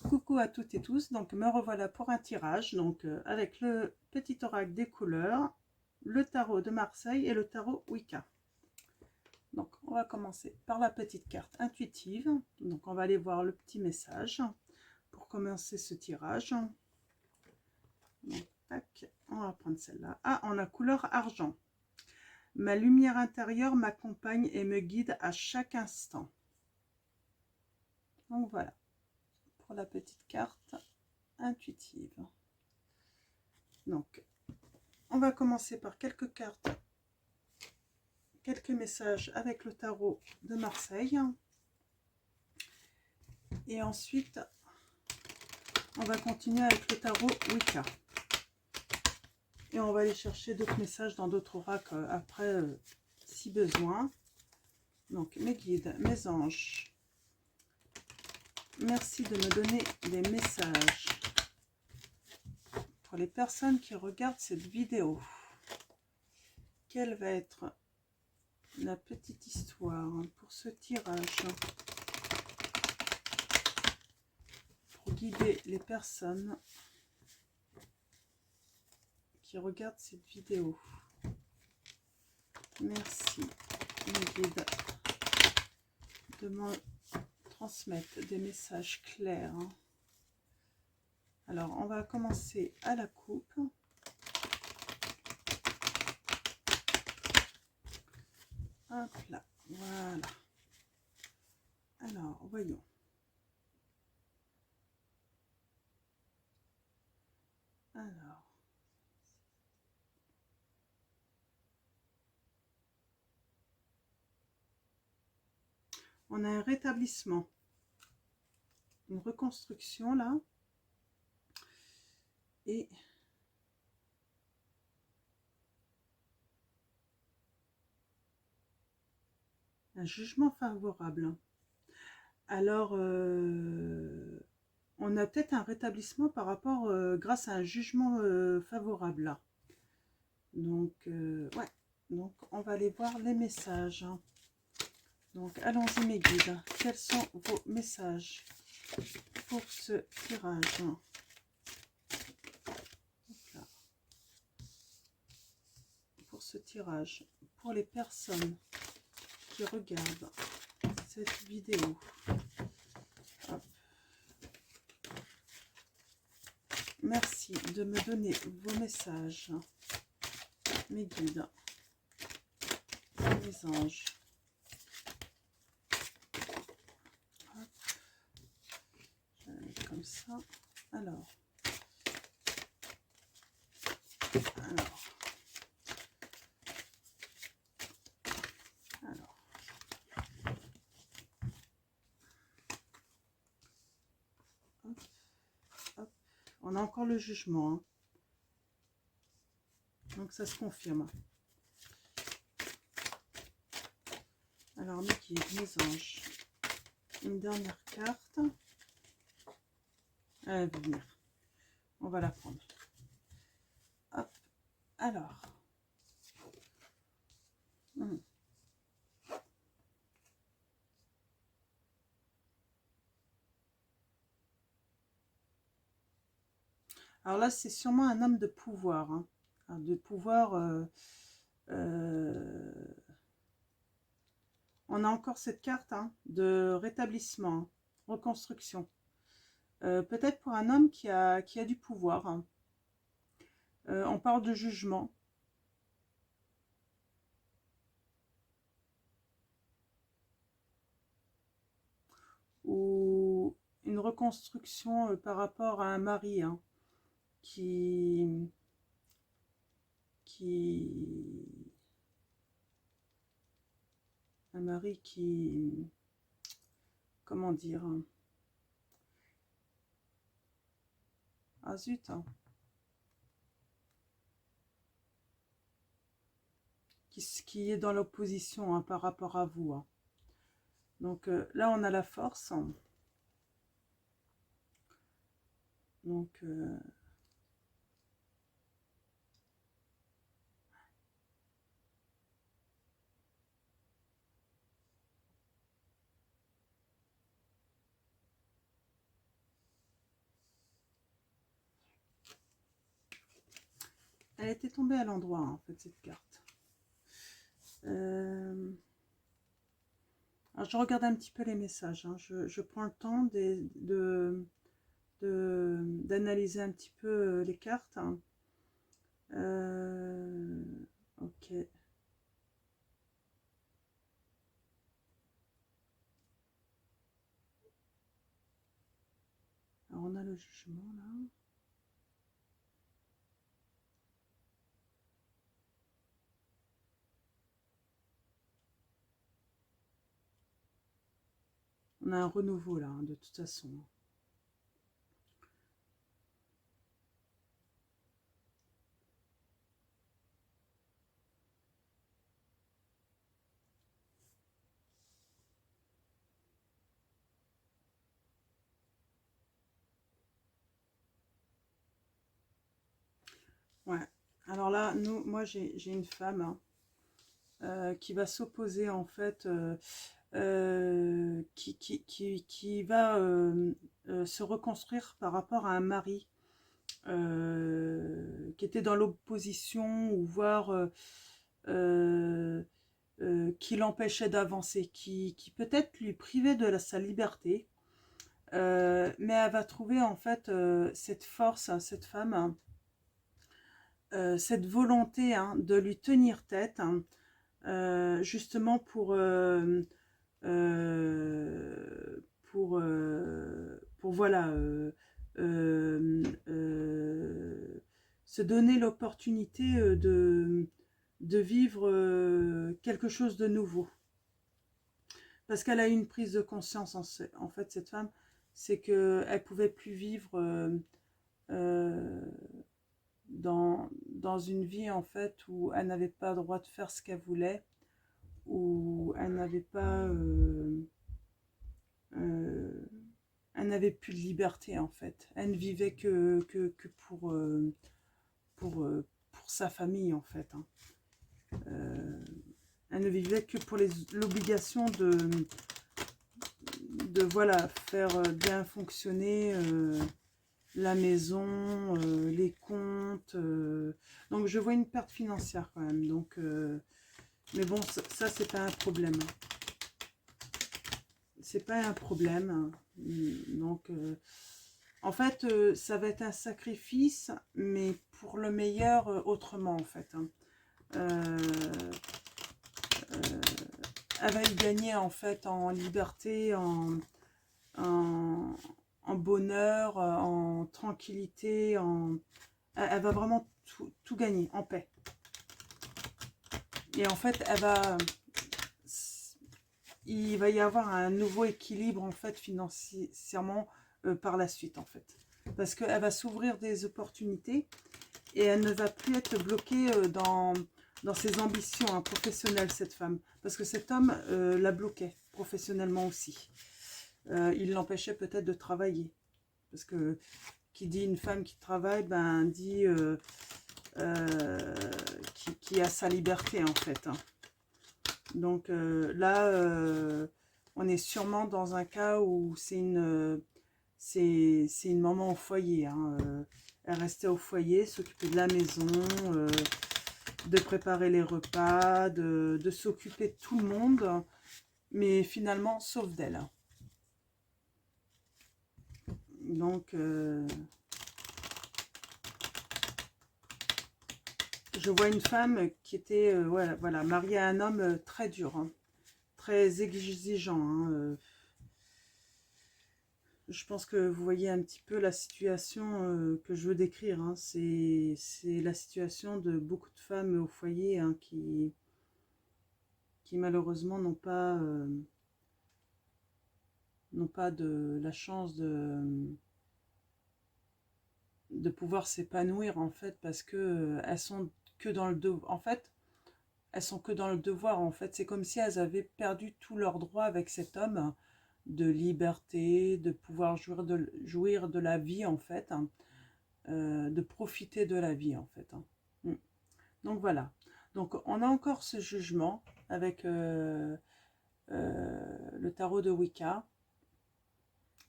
Coucou à toutes et tous, donc me revoilà pour un tirage, donc avec le petit oracle des couleurs, le tarot de Marseille et le tarot Wicca. Donc on va commencer par la petite carte intuitive, donc on va aller voir le petit message pour commencer ce tirage. Donc, tac, on va prendre celle-là. Ah, on a couleur argent. Ma lumière intérieure m'accompagne et me guide à chaque instant. Donc voilà, pour la petite carte intuitive. Donc, on va commencer par quelques cartes, quelques messages avec le tarot de Marseille. Et ensuite, on va continuer avec le tarot Wicca. Et on va aller chercher d'autres messages dans d'autres oracles après, si besoin. Donc, mes guides, mes anges, merci de me donner des messages pour les personnes qui regardent cette vidéo. Quelle va être la petite histoire pour ce tirage, pour guider les personnes qui regardent cette vidéo? Merci mes guides de me transmettre des messages clairs. Alors on va commencer à la coupe. Hop là, voilà. Alors voyons. Alors, on a un rétablissement, une reconstruction là, et un jugement favorable. Alors, on a peut-être un rétablissement par rapport, grâce à un jugement favorable là. Donc, ouais, donc on va aller voir les messages. Donc, allons-y mes guides. Quels sont vos messages pour ce tirage? Là. Pour ce tirage, pour les personnes qui regardent cette vidéo. Hop. Merci de me donner vos messages, mes guides, mes anges. Hop. Je vais mettre comme ça. Alors. Hop, hop. On a encore le jugement. Hein. Donc ça se confirme. Alors mes guides, mes anges. Une dernière carte. Elle va venir. On va la prendre. Hop. Alors. Alors là, c'est sûrement un homme de pouvoir. Hein. De pouvoir... on a encore cette carte hein, de rétablissement, reconstruction. Peut-être pour un homme qui a du pouvoir. Hein. On parle de jugement. Ou une reconstruction par rapport à un mari hein, qui un mari qui, comment dire, ah zut, hein, qui est dans l'opposition hein, par rapport à vous. Hein. Donc là, on a la force. Hein. Donc, elle était tombée à l'endroit, en fait, cette carte. Alors, je regarde un petit peu les messages. Hein. Je prends le temps d'analyser un petit peu les cartes. Hein. Ok. Alors, on a le jugement, là. On a un renouveau, là, hein, de toute façon. Ouais. Alors là, moi, j'ai une femme hein, qui va s'opposer, en fait, qui va se reconstruire par rapport à un mari qui était dans l'opposition ou voire euh, qui l'empêchait d'avancer, qui peut-être lui privait de sa liberté, mais elle va trouver en fait cette force, cette femme, hein, cette volonté hein, de lui tenir tête, hein, justement pour voilà se donner l'opportunité de vivre quelque chose de nouveau. Parce qu'elle a eu une prise de conscience en fait cette femme, c'est qu'elle pouvait plus vivre euh, dans une vie en fait où elle n'avait pas le droit de faire ce qu'elle voulait, où elle n'avait pas euh, elle n'avait plus de liberté en fait. Elle ne vivait que pour sa famille en fait. Hein. Elle ne vivait que pour l'obligation de voilà, faire bien fonctionner la maison, les comptes. Donc je vois une perte financière quand même. Donc, mais bon, ça c'est pas un problème. C'est pas un problème. Donc, en fait, ça va être un sacrifice, mais pour le meilleur autrement en fait. Hein. Euh, euh, elle va y gagner en fait en liberté, en, en bonheur, en tranquillité, elle va vraiment tout gagner en paix. Et en fait, il va y avoir un nouveau équilibre en fait financièrement par la suite en fait. Parce qu'elle va s'ouvrir des opportunités et elle ne va plus être bloquée dans ses ambitions hein, professionnelles, cette femme. Parce que cet homme la bloquait professionnellement aussi. Il l'empêchait peut-être de travailler. Parce que qui dit une femme qui travaille, ben dit qui a sa liberté en fait. Hein. Donc là, on est sûrement dans un cas où c'est une maman au foyer. Hein. Elle restait au foyer, s'occuper de la maison, de préparer les repas, de s'occuper de tout le monde, mais finalement, sauf d'elle. Donc, je vois une femme qui était voilà, mariée à un homme très dur, hein, très exigeant. Hein, je pense que vous voyez un petit peu la situation que je veux décrire. Hein. C'est la situation de beaucoup de femmes au foyer hein, qui malheureusement n'ont pas de la chance de pouvoir s'épanouir en fait parce que elles sont que dans le devoir. En fait, elles sont que dans le devoir. En fait, c'est comme si elles avaient perdu tous leurs droits avec cet homme de liberté, de pouvoir jouir de la vie en fait. Hein. De profiter de la vie en fait. Hein. Donc voilà. Donc on a encore ce jugement avec le tarot de Wicca.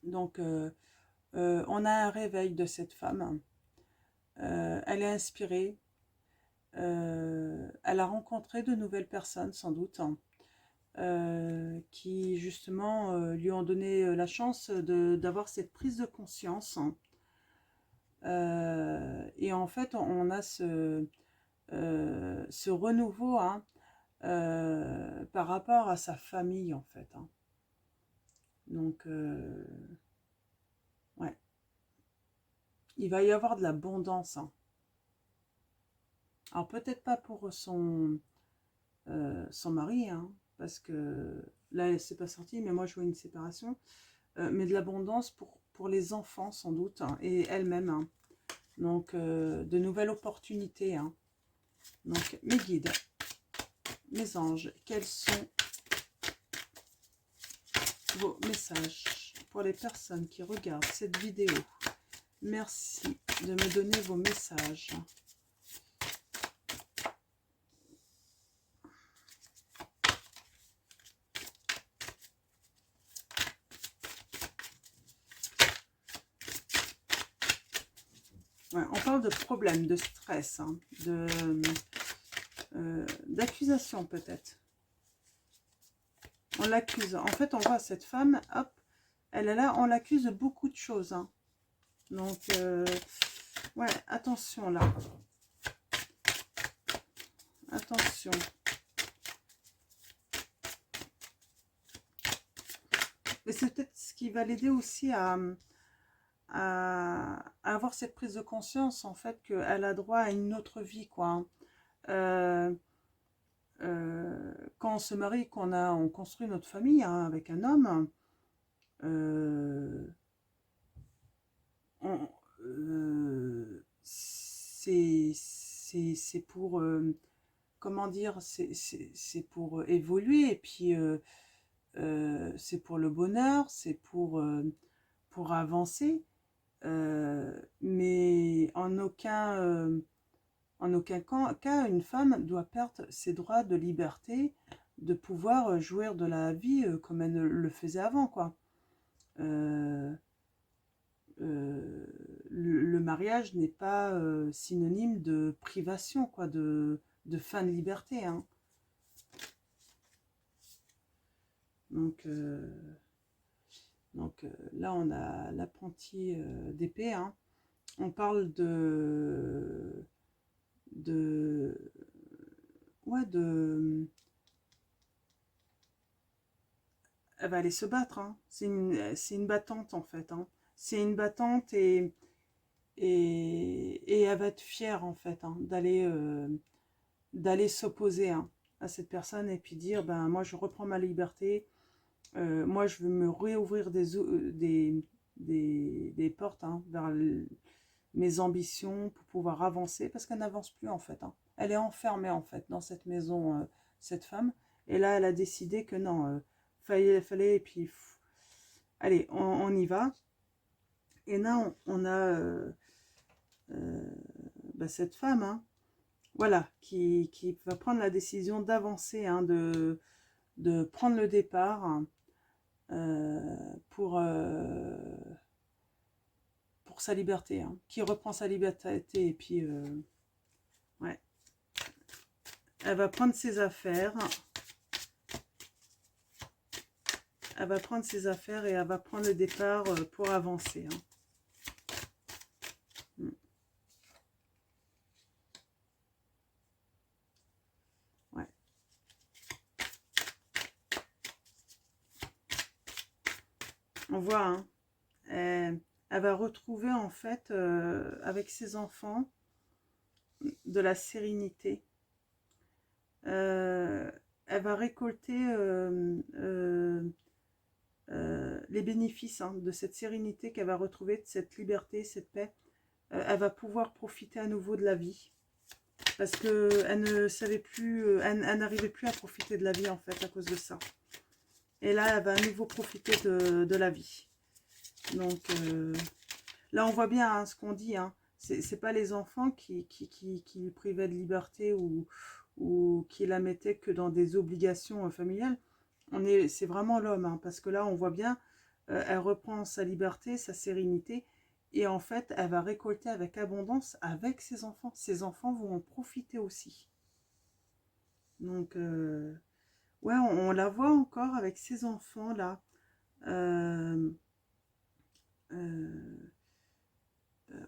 Donc on a un réveil de cette femme. Elle est inspirée. elle a rencontré de nouvelles personnes, sans doute, hein, qui justement lui ont donné la chance d'avoir cette prise de conscience, hein. Et en fait, on a ce renouveau, hein, par rapport à sa famille, en fait, hein. Donc, ouais, il va y avoir de l'abondance, hein. Alors, peut-être pas pour son mari, hein, parce que là, elle s'est pas sortie, mais moi, je vois une séparation. Mais de l'abondance pour les enfants, sans doute, hein, et elle-même, hein. Donc, de nouvelles opportunités, hein. Donc, mes guides, mes anges, quels sont vos messages pour les personnes qui regardent cette vidéo? Merci de me donner vos messages. Ouais, on parle de problèmes, de stress, hein, d'accusation peut-être. On l'accuse. En fait, on voit cette femme, hop, elle est là, on l'accuse de beaucoup de choses, hein. Donc, ouais, attention là. Attention. Mais c'est peut-être ce qui va l'aider aussi à avoir cette prise de conscience, en fait, qu'elle a droit à une autre vie, quoi, hein. Quand on se marie, on construit notre famille, hein, avec un homme, on- c'est pour, comment dire, c'est pour évoluer, et puis c'est pour le bonheur, c'est pour avancer, mais en aucun cas, une femme doit perdre ses droits de liberté, de pouvoir jouir de la vie comme elle le faisait avant, quoi. Euh, le mariage n'est pas synonyme de privation, quoi, de fin de liberté, hein. Donc, là, on a l'apprenti d'épée, hein. On parle de, ouais, elle va aller se battre, hein. C'est une battante, en fait, hein. C'est une battante, et elle va être fière, en fait, hein, d'aller s'opposer, hein, à cette personne, et puis dire, ben moi je reprends ma liberté, moi je veux me réouvrir des portes, hein, vers mes ambitions pour pouvoir avancer, parce qu'elle n'avance plus, en fait, hein. Elle est enfermée, en fait, dans cette maison, cette femme, et là elle a décidé que non, fallait, et puis allez, on y va. Et là on a bah, cette femme, hein, voilà, qui va prendre la décision d'avancer, hein, de prendre le départ, hein, pour sa liberté, hein, qui reprend sa liberté, et puis ouais, elle va prendre ses affaires, et elle va prendre le départ pour avancer, hein. Ouais. On voit, hein, elle va retrouver, en fait, avec ses enfants, de la sérénité. Euh, Elle va récolter les bénéfices, hein, de cette sérénité qu'elle va retrouver, de cette liberté, cette paix. Elle va pouvoir profiter à nouveau de la vie, parce qu'elle ne savait plus, elle n'arrivait plus à profiter de la vie, en fait, à cause de ça. Et là, elle va à nouveau profiter de la vie. Donc, là, on voit bien, hein, ce qu'on dit, hein. C'est pas les enfants qui lui privaient de liberté, ou qui la mettaient que dans des obligations familiales. C'est vraiment l'homme, hein, parce que là, on voit bien, elle reprend sa liberté, sa sérénité, Et en fait, elle va récolter avec abondance avec ses enfants. Ses enfants vont en profiter aussi. Donc, ouais, on la voit encore avec ses enfants-là. Euh, euh,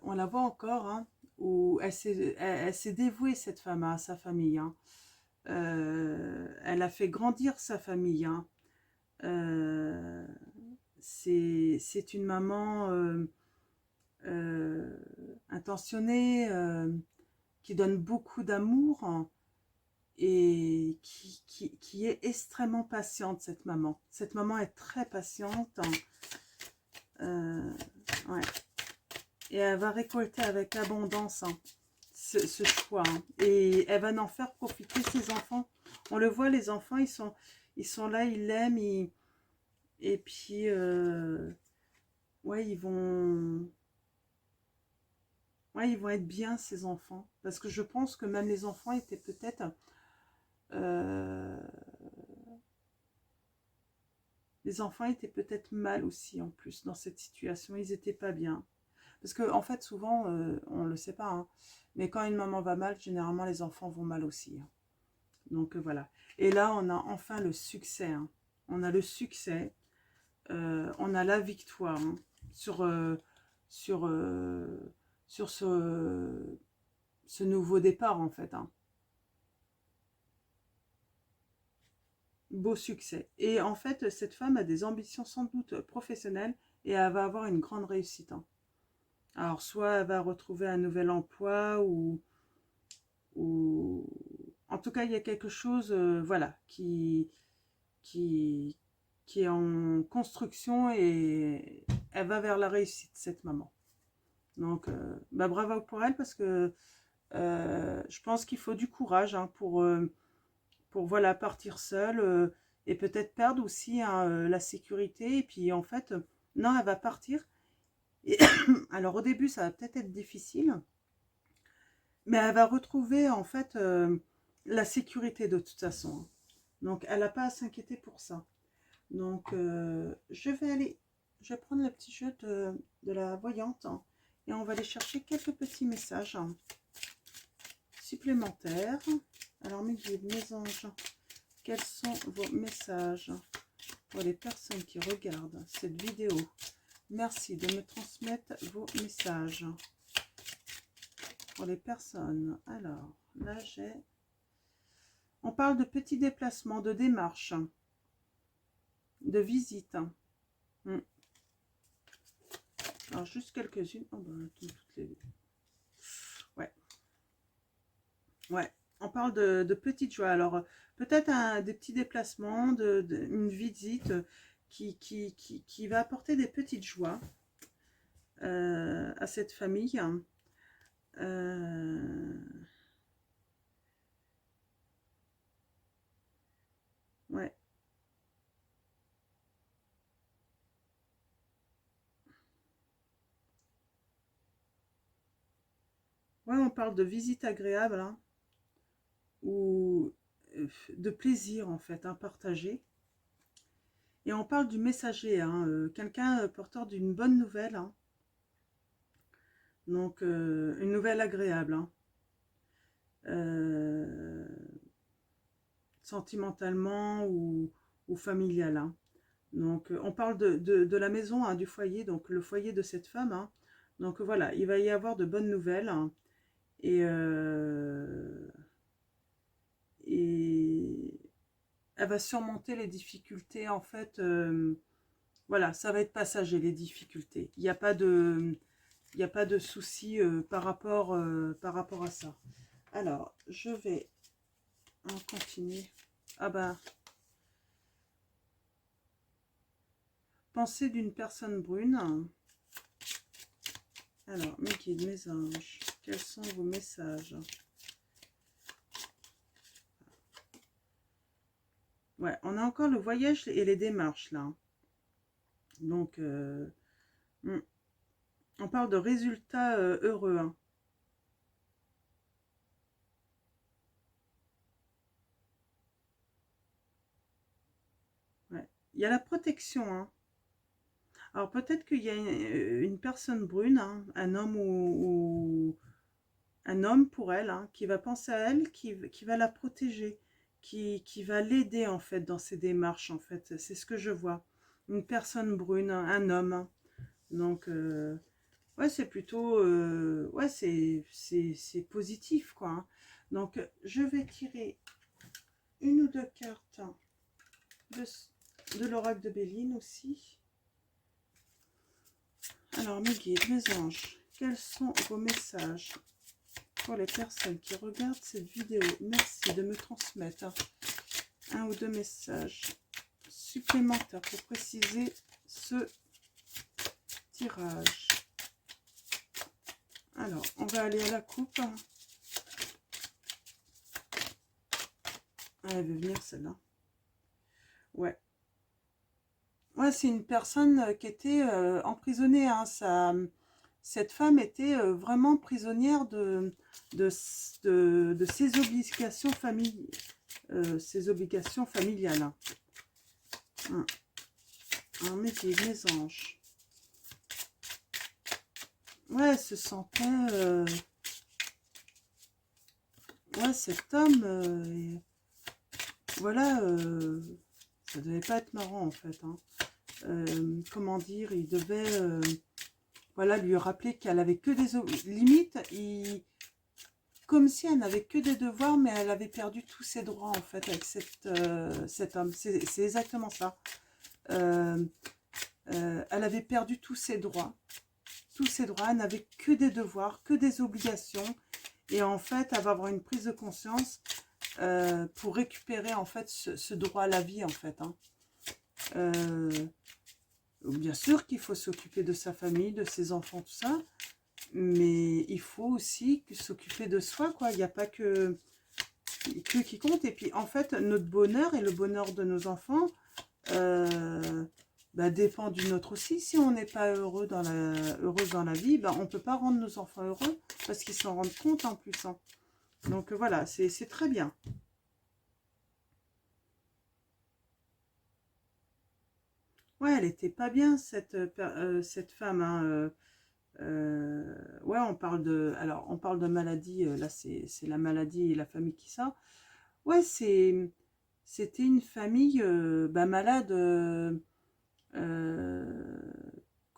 on la voit encore, hein, où elle s'est dévouée, cette femme, à sa famille. Hein. Elle a fait grandir sa famille. Hein. Euh, c'est une maman intentionnée, qui donne beaucoup d'amour, hein, et qui est extrêmement patiente, cette maman. Cette maman est très patiente. Hein. Ouais. Et elle va récolter avec abondance, hein, ce choix. Hein. Et elle va en faire profiter ses enfants. On le voit, les enfants, ils sont là, ils l'aiment. Et puis, ouais, ouais, ils vont être bien, ces enfants. Parce que je pense que même les enfants étaient peut-être... les enfants étaient peut-être mal aussi, en plus, dans cette situation. Ils n'étaient pas bien. Parce que, en fait, souvent, on ne le sait pas, hein, mais quand une maman va mal, généralement, les enfants vont mal aussi. Hein. Donc, voilà. Et là, on a enfin le succès. Hein. On a le succès. On a la victoire, hein, sur, sur, sur ce nouveau départ, en fait. Hein. Beau succès. Et en fait, cette femme a des ambitions sans doute professionnelles et elle va avoir une grande réussite. Hein. Alors, soit elle va retrouver un nouvel emploi ou... En tout cas, il y a quelque chose, voilà, qui, qui est en construction et elle va vers la réussite, cette maman. Donc, bah, bravo pour elle parce que je pense qu'il faut du courage, hein, pour voilà, partir seule, et peut-être perdre aussi, hein, la sécurité. Et puis en fait, non, elle va partir. Et alors au début, ça va peut-être être difficile, mais elle va retrouver en fait la sécurité de toute façon. Donc elle n'a pas à s'inquiéter pour ça. Donc je vais prendre le petit jeu de la voyante, hein, et on va aller chercher quelques petits messages, hein, supplémentaires. Alors mes guides, mes anges, quels sont vos messages pour les personnes qui regardent cette vidéo? Merci de me transmettre vos messages. Pour les personnes, alors là j'ai... On parle de petits déplacements, de démarches, de visites. Alors juste quelques-unes. Oh ben, toutes les... Ouais. Ouais. On parle de petites joies. Alors peut-être des petits déplacements, une visite qui va apporter des petites joies à cette famille. Ouais. Ouais, on parle de visite agréable, hein, ou de plaisir en fait, hein, partagé. Et on parle du messager, hein, quelqu'un porteur d'une bonne nouvelle, hein, donc une nouvelle agréable, hein, euh, sentimentalement ou familiale. Hein. Donc on parle de la maison, hein, du foyer, donc le foyer de cette femme. Hein. Donc voilà, il va y avoir de bonnes nouvelles, hein, et elle va surmonter les difficultés en fait. Voilà, ça va être passager, les difficultés. Il n'y a pas de souci par rapport à ça. Alors, je vais en continuer. Ah bah, pensée d'une personne brune. Alors, mes guides, mes anges, quels sont vos messages? Ouais, on a encore le voyage et les démarches là. Donc, on parle de résultats heureux. Hein. Ouais. Il y a la protection. Hein. Alors peut-être qu'il y a une personne brune, hein, un homme ou un homme pour elle, hein, qui va penser à elle, qui va la protéger, qui va l'aider en fait dans ses démarches en fait. C'est ce que je vois. Une personne brune, un homme, hein. Donc ouais, c'est plutôt ouais, c'est positif quoi, hein. Donc je vais tirer une ou deux cartes de l'oracle de Béline aussi. Alors mes guides, mes anges, quels sont vos messages pour les personnes qui regardent cette vidéo? Merci de me transmettre un ou deux messages supplémentaires pour préciser ce tirage. Alors, on va aller à la coupe. Ah, elle veut venir celle-là. Ouais. Ouais, c'est une personne qui était emprisonnée, hein. Cette femme était vraiment prisonnière de ses obligations familiales. Hein. Alors, mes guides, mes anges. Ouais, elle se sentait... ouais, cet homme... voilà, ça devait pas être marrant en fait, hein. Comment dire, il devait voilà, lui rappeler qu'elle avait que des limites, comme si elle n'avait que des devoirs, mais elle avait perdu tous ses droits en fait avec cet homme. C'est exactement ça. Elle avait perdu tous ses droits. Tous ses droits, elle n'avait que des devoirs, que des obligations. Et en fait, elle va avoir une prise de conscience pour récupérer en fait ce droit à la vie en fait, hein. Bien sûr qu'il faut s'occuper de sa famille, de ses enfants, tout ça, mais il faut aussi s'occuper de soi, quoi. Il n'y a pas que qui compte. Et puis en fait, notre bonheur et le bonheur de nos enfants dépend du nôtre aussi. Si on n'est pas heureuse dans la vie, on ne peut pas rendre nos enfants heureux parce qu'ils s'en rendent compte en plus, hein. Donc voilà, c'est très bien. Ouais, elle était pas bien cette femme, hein. Ouais, on parle de maladie. Là, c'est la maladie et la famille qui ça. Ouais, c'était une famille malade. Euh,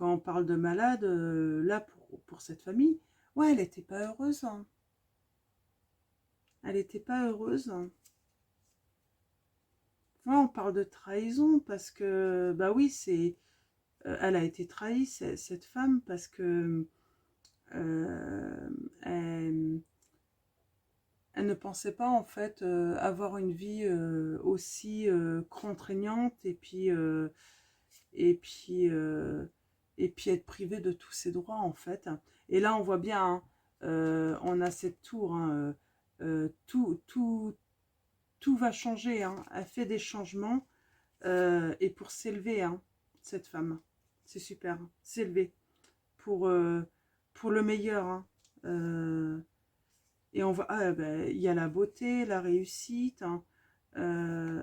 Quand on parle de malade, là pour cette famille, ouais, elle était pas heureuse, hein. Elle était pas heureuse, hein. Ouais, on parle de trahison parce que bah oui, elle a été trahie cette femme parce que euh, elle, elle ne pensait pas en fait avoir une vie aussi contraignante et puis euh, et puis être privée de tous ses droits en fait. Et là on voit bien, hein, on a cette tour, hein, tout va changer, hein. Elle fait des changements et pour s'élever, hein, cette femme, c'est super, hein, s'élever pour, euh, pour le meilleur, hein. Et on voit, il y a la beauté, la réussite, hein.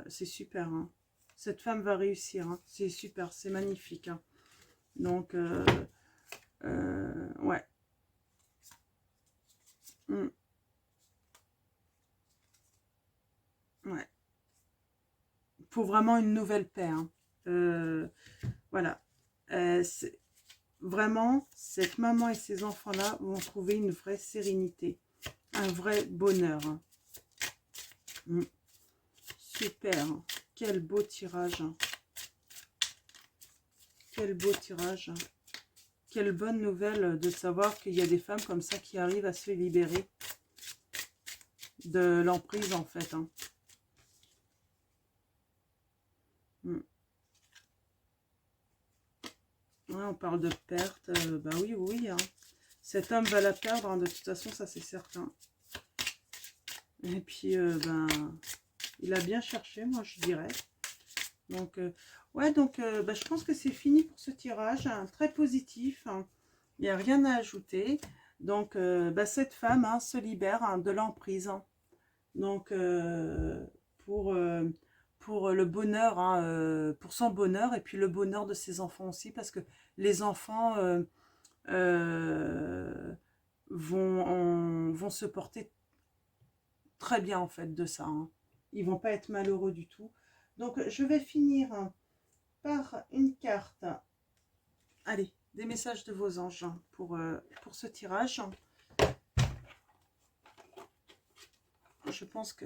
C'est super, hein. Cette femme va réussir, hein. C'est super, c'est magnifique, hein. Donc, ouais. Mm, ouais. Faut vraiment une nouvelle paix, hein. Voilà. Vraiment, cette maman et ces enfants-là vont trouver une vraie sérénité, un vrai bonheur, hein. Mm, super, hein. Quel beau tirage, hein. Quel beau tirage, hein. Quelle bonne nouvelle de savoir qu'il y a des femmes comme ça qui arrivent à se libérer de l'emprise en fait, hein. Mm. Ouais, on parle de perte, bah oui, oui, hein. Cet homme va la perdre, hein, de toute façon, ça c'est certain. Et puis, il a bien cherché, moi je dirais. Donc, ouais, donc je pense que c'est fini pour ce tirage, hein, très positif, hein. Il n'y a rien à ajouter. Donc, cette femme, hein, se libère, hein, de l'emprise, hein. Donc, pour, pour le bonheur, hein, pour son bonheur et puis le bonheur de ses enfants aussi, parce que les enfants euh, vont se porter très bien en fait de ça, hein. Ils vont pas être malheureux du tout. Donc je vais finir par une carte. Allez, des messages de vos anges pour ce tirage. Je pense que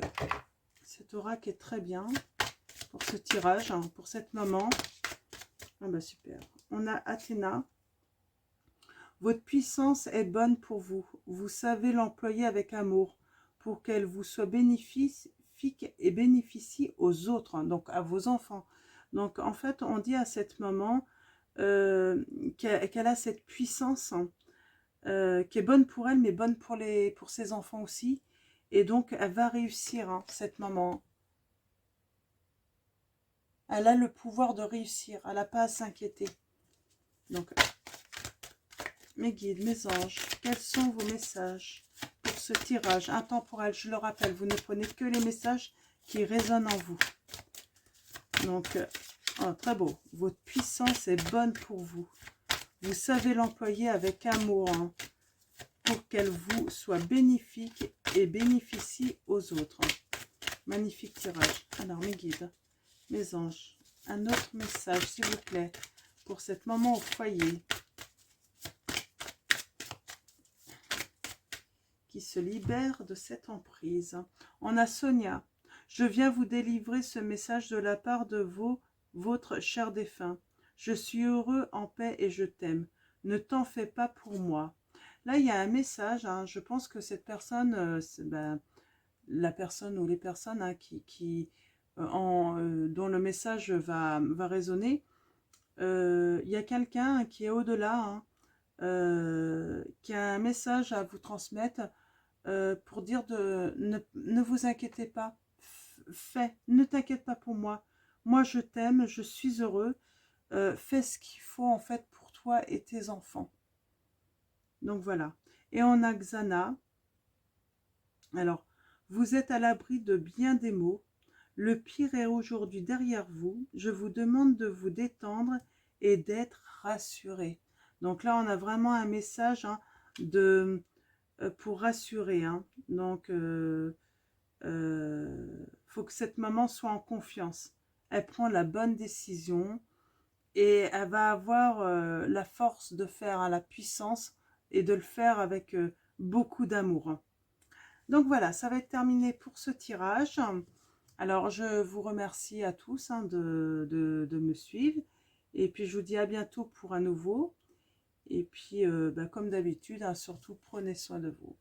cet oracle est très bien pour ce tirage, hein, pour cette maman. Ah bah super. On a Athéna. Votre puissance est bonne pour vous. Vous savez l'employer avec amour pour qu'elle vous soit bénéfique et bénéficie aux autres, hein, donc à vos enfants. Donc en fait, on dit à cette maman qu'elle a cette puissance, hein, qui est bonne pour elle, mais bonne pour ses enfants aussi. Et donc, elle va réussir, hein, cette maman. Elle a le pouvoir de réussir. Elle n'a pas à s'inquiéter. Donc, mes guides, mes anges, quels sont vos messages pour ce tirage intemporel? Je le rappelle, vous ne prenez que les messages qui résonnent en vous. Donc, oh, très beau. Votre puissance est bonne pour vous. Vous savez l'employer avec amour, hein, pour qu'elle vous soit bénéfique et bénéficie aux autres. Magnifique tirage. Alors, mes guides, mes anges, un autre message, s'il vous plaît, pour cette maman au foyer qui se libère de cette emprise. On a Sonia. Je viens vous délivrer ce message de la part de votre cher défunt. Je suis heureux, en paix et je t'aime. Ne t'en fais pas pour moi. Là, il y a un message, hein, je pense que cette personne, la personne ou les personnes, hein, dont le message va résonner, il y a quelqu'un qui est au-delà, hein, qui a un message à vous transmettre pour dire ne vous inquiétez pas, ne t'inquiète pas pour moi. Moi, je t'aime, je suis heureux. Fais ce qu'il faut en fait pour toi et tes enfants. Donc voilà. Et on a Xana. Alors, vous êtes à l'abri de bien des maux. Le pire est aujourd'hui derrière vous. Je vous demande de vous détendre et d'être rassuré. Donc là, on a vraiment un message, hein, pour rassurer, hein. Donc, faut que cette maman soit en confiance. Elle prend la bonne décision et elle va avoir la force de faire, hein, la puissance et de le faire avec beaucoup d'amour, hein. Donc voilà, ça va être terminé pour ce tirage. Alors, je vous remercie à tous, hein, de me suivre. Et puis, je vous dis à bientôt pour un nouveau. Et puis, comme d'habitude, hein, surtout, prenez soin de vous.